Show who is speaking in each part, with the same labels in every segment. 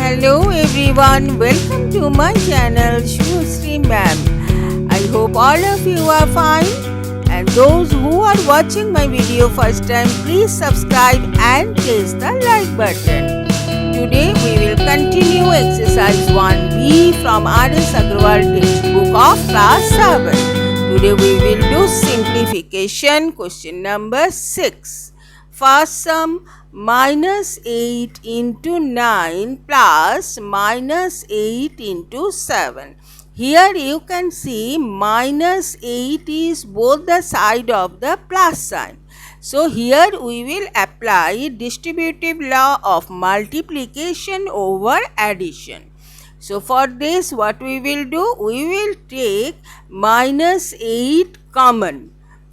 Speaker 1: Hello everyone, welcome to my channel Subhasri Ma'am. I hope all of you are fine, and those who are watching my video first time, please subscribe and press the like button. Today we will continue exercise 1B from RS Aggarwal textbook of class 7. Today we will do simplification question number 6. First sum minus 8 into 9 plus minus 8 into 7. Here you can see minus 8 is both the side of the plus sign. So here we will apply distributive law of multiplication over addition. So for this what we will do? We will take minus 8 common.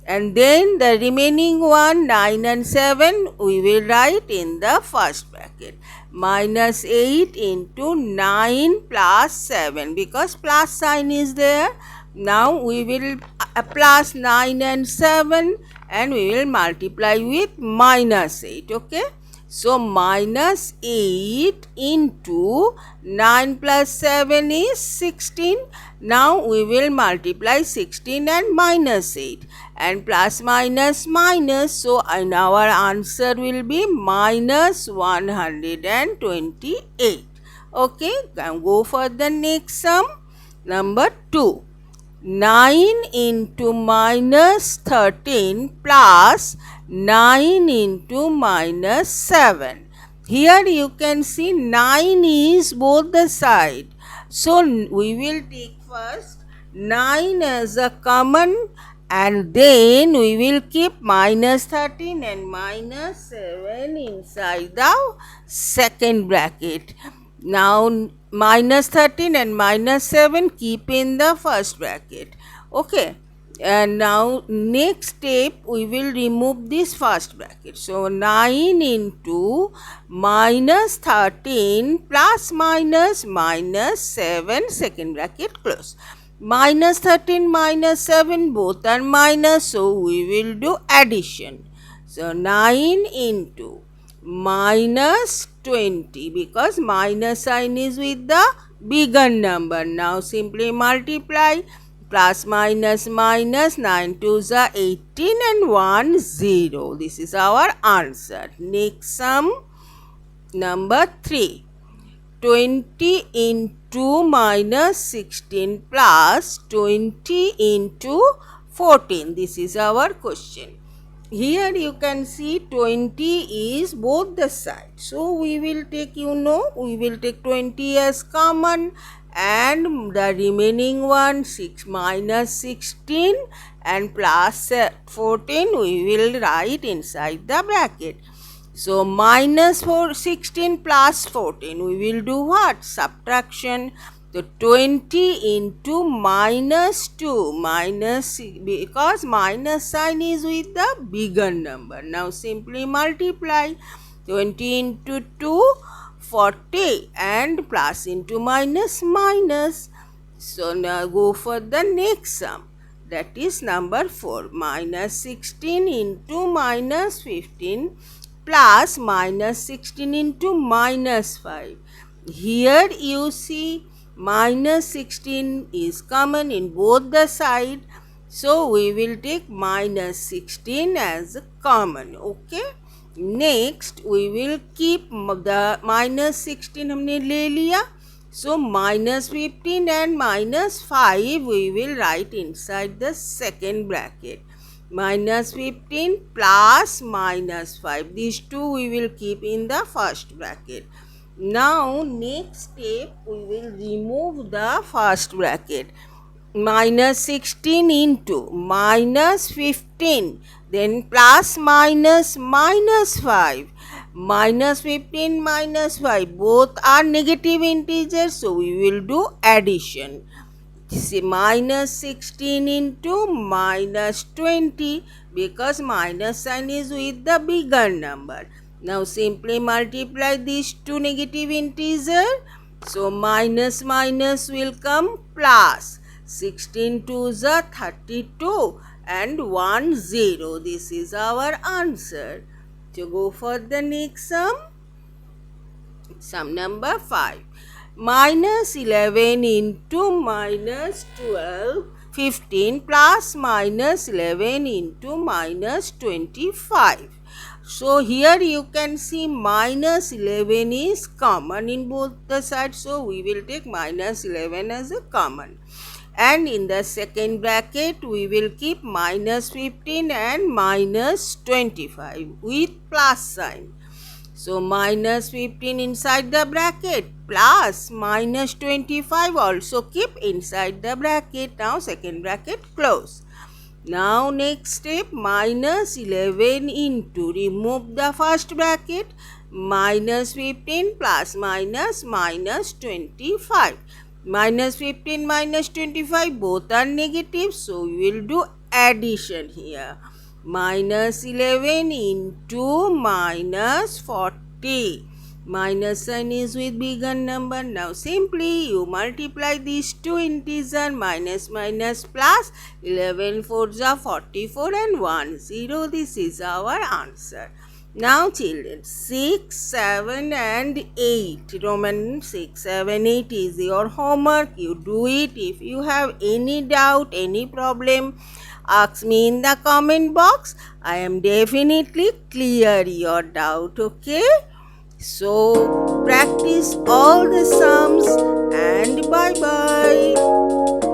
Speaker 1: And then the remaining one 9 and 7 we will write in the first bracket. Minus 8 into 9 plus 7 because plus sign is there. Now we will plus 9 and 7 and we will multiply with minus 8. Okay. So minus 8 into 9 plus 7 is 16. Now we will multiply 16 and minus 8 and plus minus minus. So our answer will be minus 128. Okay, can go for the next sum. Number 2. 9 into minus 13 plus 9 into minus 7. Here you can see 9 is both the side. So we will take first 9 as a common and then we will keep minus 13 and minus 7 inside the second bracket. Now minus 13 and minus 7 keep in the first bracket. Okay. And now next step we will remove this first bracket. So 9 into minus 13 plus minus minus 7 second bracket close. Minus 13 minus 7 both are minus, so we will do addition. So 9 into minus 20 because minus sign is with the bigger number. Now simply multiply. Plus minus minus 9 2s are 18 and 1 0. This is our answer. Next sum number 3. 20 into minus 16 plus 20 into 14. This is our question. Here you can see 20 is both the sides. So we will take, we will take 20 as common and the remaining one 6 minus 16 and plus 14 we will write inside the bracket. So minus 16 plus 14 we will do what? Subtraction. So 20 into minus 2 minus because minus sign is with the bigger number. Now simply multiply. 20 into 2 40 and plus into minus minus. So now go for the next sum, that is number 4. Minus 16 into minus 15 plus minus 16 into minus 5. Here you see minus 16 is common in both the side. So we will take minus 16 as common. Okay. Next we will keep the minus 16 हमने ले लिया. So minus 15 and minus 5 we will write inside the second bracket. Minus 15 plus minus 5. These two we will keep in the first bracket. Now next step we will remove the first bracket. Minus 16 into minus 15 then plus minus minus 5. Minus 15 minus 5 both are negative integers, so we will do addition. See, minus 16 into minus 20 because minus sign is with the bigger number. Now simply multiply these two negative integers. So minus minus will come plus. 16 2s are 32 and 1 0. This is our answer. To go for the next sum. Sum number 5. Minus 11 into minus 12, 15 plus minus 11 into minus 25. So here you can see minus 11 is common in both the sides. So we will take minus 11 as a common. And in the second bracket we will keep minus 15 and minus 25 with plus sign. So minus 15 inside the bracket plus minus 25 also keep inside the bracket. Now second bracket close. Now next step, minus 11 into, remove the first bracket, minus 15 plus minus 25. Minus 15 minus 25 both are negative, so we will do addition here. Minus 11 into minus 40. Minus sign is with bigger number. Now simply you multiply these two integers, minus minus plus, 11 fours are 44 and 1 0. This is our answer. Now children, 6, 7 and 8. Roman 6, 7, 8 is your homework. You do it. If you have any doubt, any problem, ask me in the comment box. I am definitely clear your doubt, okay? So practice all the sums and bye bye.